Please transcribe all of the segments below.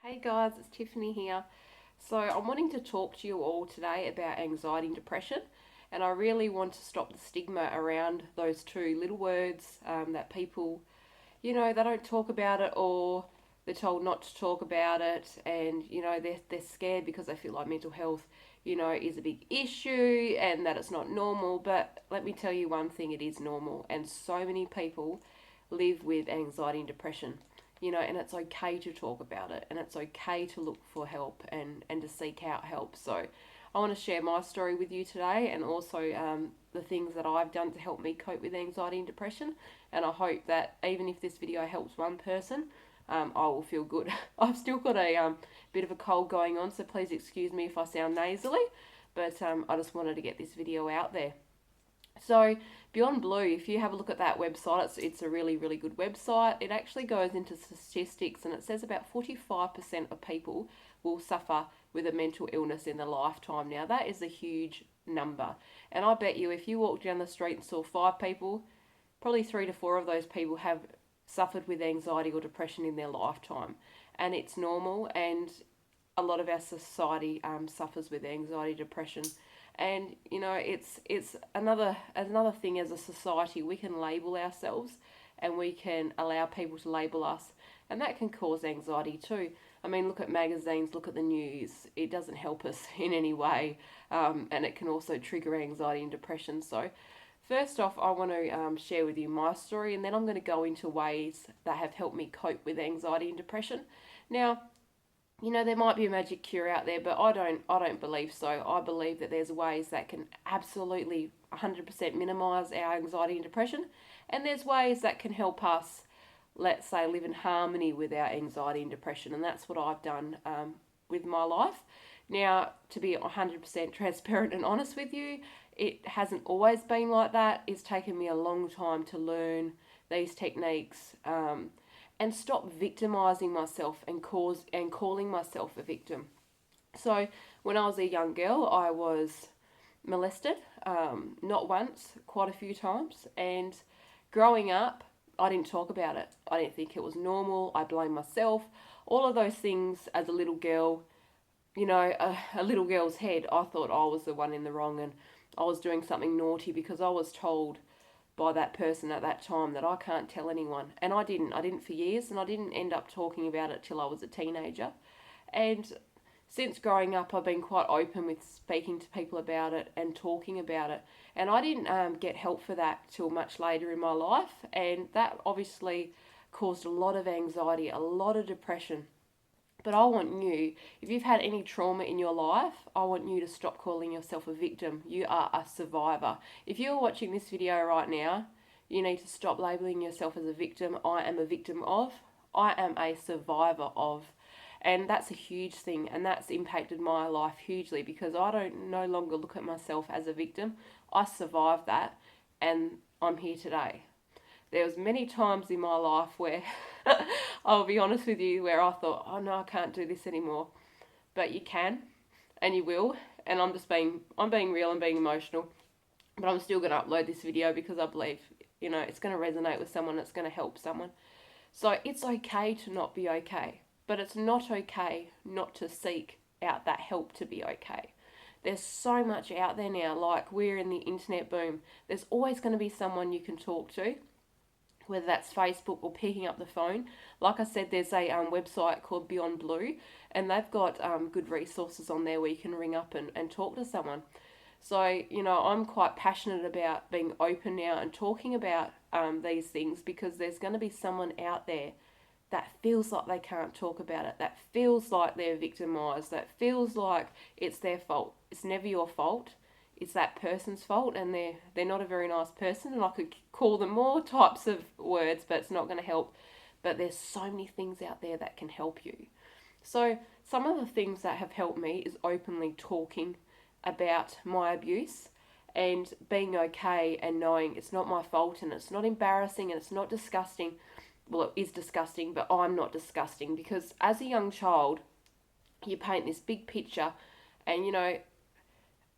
Hey guys, it's Tiffany here. So, I'm wanting to talk to you all today about anxiety and depression, and I really want to stop the stigma around those two little words that people, they don't talk about it, or they're told not to talk about it, and they're scared because they feel like mental health, is a big issue and that it's not normal. But let me tell you one thing, it is normal, and so many people live with anxiety and depression. And it's okay to talk about it, and it's okay to look for help and to seek out help. So, I want to share my story with you today, and also the things that I've done to help me cope with anxiety and depression. And I hope that even if this video helps one person, I will feel good. I've still got a bit of a cold going on, so please excuse me if I sound nasally, but I just wanted to get this video out there. So, Beyond Blue, if you have a look at that website, it's a really, really good website. It actually goes into statistics, and it says about 45% of people will suffer with a mental illness in their lifetime. Now, that is a huge number. And I bet you if you walked down the street and saw five people, probably three to four of those people have suffered with anxiety or depression in their lifetime. And it's normal, and a lot of our society suffers with anxiety, depression, and it's another thing. As a society, we can label ourselves, and we can allow people to label us, and that can cause anxiety too. I mean, look at magazines, look at the news. It doesn't help us in any way, and it can also trigger anxiety and depression. So, first off, I want to share with you my story, and then I'm going to go into ways that have helped me cope with anxiety and depression. Now, there might be a magic cure out there, but I don't believe so. I believe that there's ways that can absolutely 100% minimize our anxiety and depression, and there's ways that can help us, let's say, live in harmony with our anxiety and depression, and that's what I've done with my life. Now, to be 100% transparent and honest with you, it hasn't always been like that. It's taken me a long time to learn these techniques, and stop victimizing myself and calling myself a victim. So, when I was a young girl, I was molested, not once, quite a few times. And growing up, I didn't talk about it. I didn't think it was normal. I blamed myself. All of those things as a little girl, a little girl's head, I thought I was the one in the wrong, and I was doing something naughty because I was told by that person at that time that I can't tell anyone. And I didn't. I didn't for years, and I didn't end up talking about it till I was a teenager. And since growing up, I've been quite open with speaking to people about it and talking about it. And I didn't get help for that till much later in my life. And that obviously caused a lot of anxiety, a lot of depression. But I want you, if you've had any trauma in your life, I want you to stop calling yourself a victim. You are a survivor. If you're watching this video right now, you need to stop labeling yourself as a victim. I am a victim of. I am a survivor of. And that's a huge thing, and that's impacted my life hugely because I don't no longer look at myself as a victim. I survived that, and I'm here today. There was many times in my life where I'll be honest with you, where I thought, oh no, I can't do this anymore. But you can, and you will. And I'm being real and being emotional. But I'm still going to upload this video because I believe, it's going to resonate with someone. It's going to help someone. So it's okay to not be okay. But it's not okay not to seek out that help to be okay. There's so much out there now, like we're in the internet boom. There's always going to be someone you can talk to, whether that's Facebook or picking up the phone. Like I said, there's a website called Beyond Blue, and they've got good resources on there where you can ring up and talk to someone. So, I'm quite passionate about being open now and talking about these things because there's going to be someone out there that feels like they can't talk about it, that feels like they're victimized, that feels like it's their fault. It's never your fault. It's that person's fault, and they're not a very nice person, and I could call them more types of words, but it's not going to help. But there's so many things out there that can help you. So some of the things that have helped me is openly talking about my abuse and being okay and knowing it's not my fault and it's not embarrassing and it's not disgusting. Well, it is disgusting, but I'm not disgusting because as a young child, you paint this big picture, and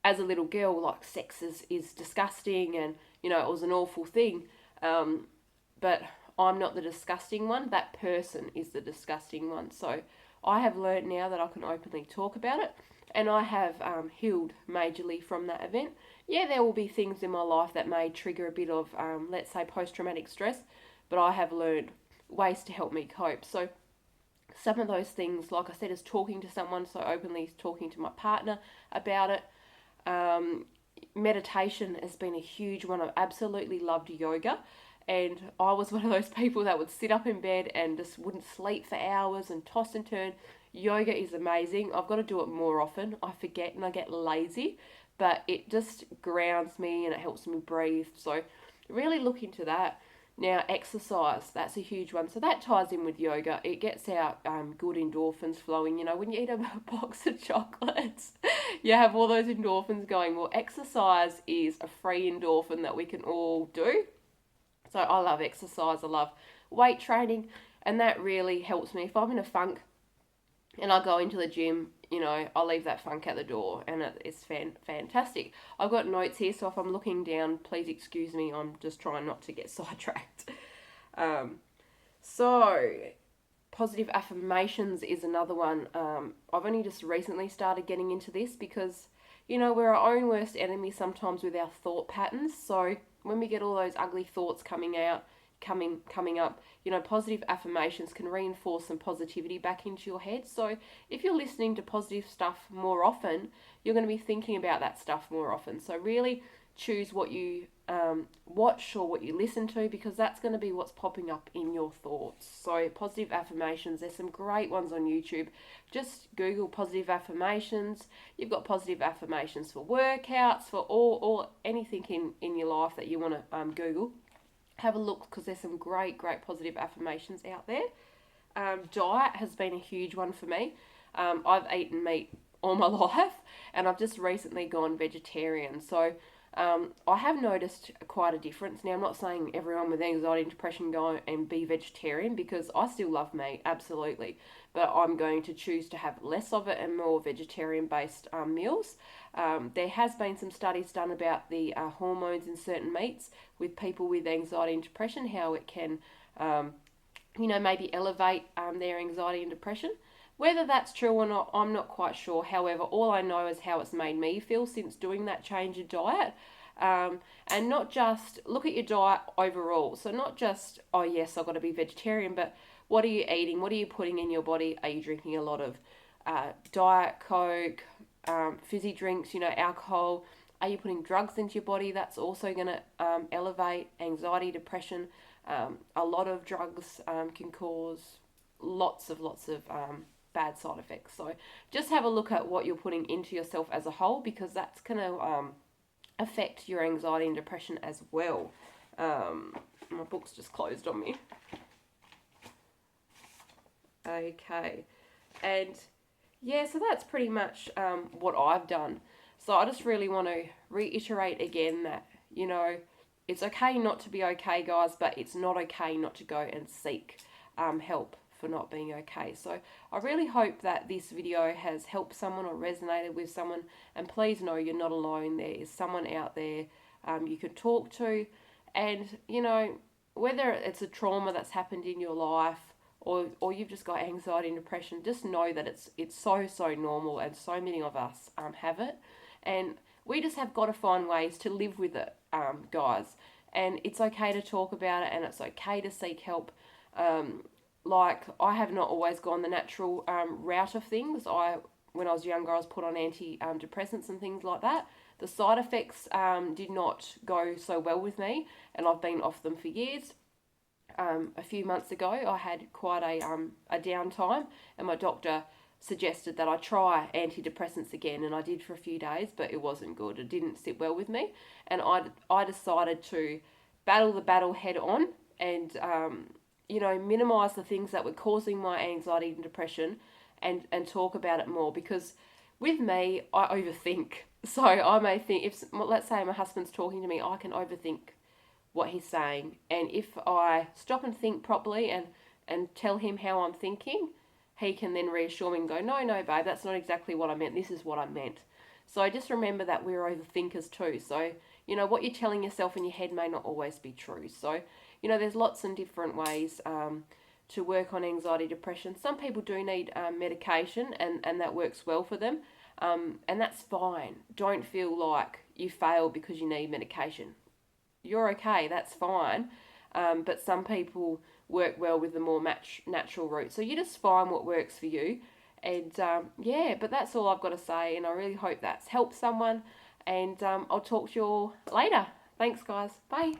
as a little girl, like sex is disgusting, and it was an awful thing. But I'm not the disgusting one. That person is the disgusting one. So I have learned now that I can openly talk about it, and I have healed majorly from that event. Yeah, there will be things in my life that may trigger a bit of, let's say, post-traumatic stress, but I have learned ways to help me cope. So some of those things, like I said, is talking to someone, so openly talking to my partner about it. Um, Meditation has been a huge one. I've absolutely loved yoga, and I was one of those people that would sit up in bed and just wouldn't sleep for hours and toss and turn. Yoga is amazing. I've got to do it more often. I forget and I get lazy, but it just grounds me and it helps me breathe. So really look into that. Now, exercise, that's a huge one. So that ties in with yoga. It gets our good endorphins flowing. You know, when you eat a box of chocolates, you have all those endorphins going. Well, exercise is a free endorphin that we can all do. So I love exercise. I love weight training. And that really helps me. If I'm in a funk and I go into the gym, you know, I'll leave that funk at the door, and it's fantastic. I've got notes here, so if I'm looking down, please excuse me. I'm just trying not to get sidetracked. Um, so, positive affirmations is another one. I've only just recently started getting into this because, you know, we're our own worst enemy sometimes with our thought patterns. So when we get all those ugly thoughts coming up, you know, positive affirmations can reinforce some positivity back into your head. So if you're listening to positive stuff more often, you're going to be thinking about that stuff more often. So really choose what you watch or what you listen to, because that's going to be what's popping up in your thoughts. So positive affirmations, there's some great ones on YouTube. Just Google positive affirmations. You've got positive affirmations for workouts, for all anything in your life that you want to Google. Have a look, because there's some great positive affirmations out there. Diet has been a huge one for me. I've eaten meat all my life, and I've just recently gone vegetarian. So I have noticed quite a difference. Now, I'm not saying everyone with anxiety and depression go and be vegetarian, because I still love meat, absolutely. But I'm going to choose to have less of it and more vegetarian-based meals. There has been some studies done about the hormones in certain meats with people with anxiety and depression, how it can, maybe elevate their anxiety and depression. Whether that's true or not, I'm not quite sure. However, all I know is how it's made me feel since doing that change of diet. And not just look at your diet overall. So not just, oh yes, I've got to be vegetarian, but what are you eating? What are you putting in your body? Are you drinking a lot of Diet Coke, fizzy drinks, alcohol? Are you putting drugs into your body? That's also going to elevate anxiety, depression. A lot of drugs can cause lots of bad side effects. So just have a look at what you're putting into yourself as a whole, because that's going to affect your anxiety and depression as well. My book's just closed on me. Okay. And yeah, so that's pretty much what I've done. So I just really want to reiterate again that, it's okay not to be okay, guys, but it's not okay not to go and seek help for not being okay. So I really hope that this video has helped someone or resonated with someone, and please know you're not alone. There is someone out there you can talk to, and whether it's a trauma that's happened in your life, or you've just got anxiety and depression, just know that it's so normal, and so many of us have it, and we just have got to find ways to live with it, guys. And it's okay to talk about it, and it's okay to seek help. Like, I have not always gone the natural route of things. When I was younger, I was put on antidepressants and things like that. The side effects did not go so well with me, and I've been off them for years. A few months ago, I had quite a downtime, and my doctor suggested that I try antidepressants again, and I did for a few days, but it wasn't good. It didn't sit well with me, and I decided to battle the battle head on, and minimize the things that were causing my anxiety and depression, and talk about it more, because with me, I overthink. So I may think, if let's say my husband's talking to me, I can overthink what he's saying, and if I stop and think properly and tell him how I'm thinking, he can then reassure me and go, no, babe, that's not exactly what I meant, this is what I meant. So just remember that we're overthinkers too. So what you're telling yourself in your head may not always be true. So there's lots and different ways to work on anxiety, depression. Some people do need medication, and that works well for them. And that's fine. Don't feel like you failed because you need medication. You're okay, that's fine. But some people work well with the more natural route. So you just find what works for you. And yeah, but that's all I've got to say. And I really hope that's helped someone. And I'll talk to you all later. Thanks, guys. Bye.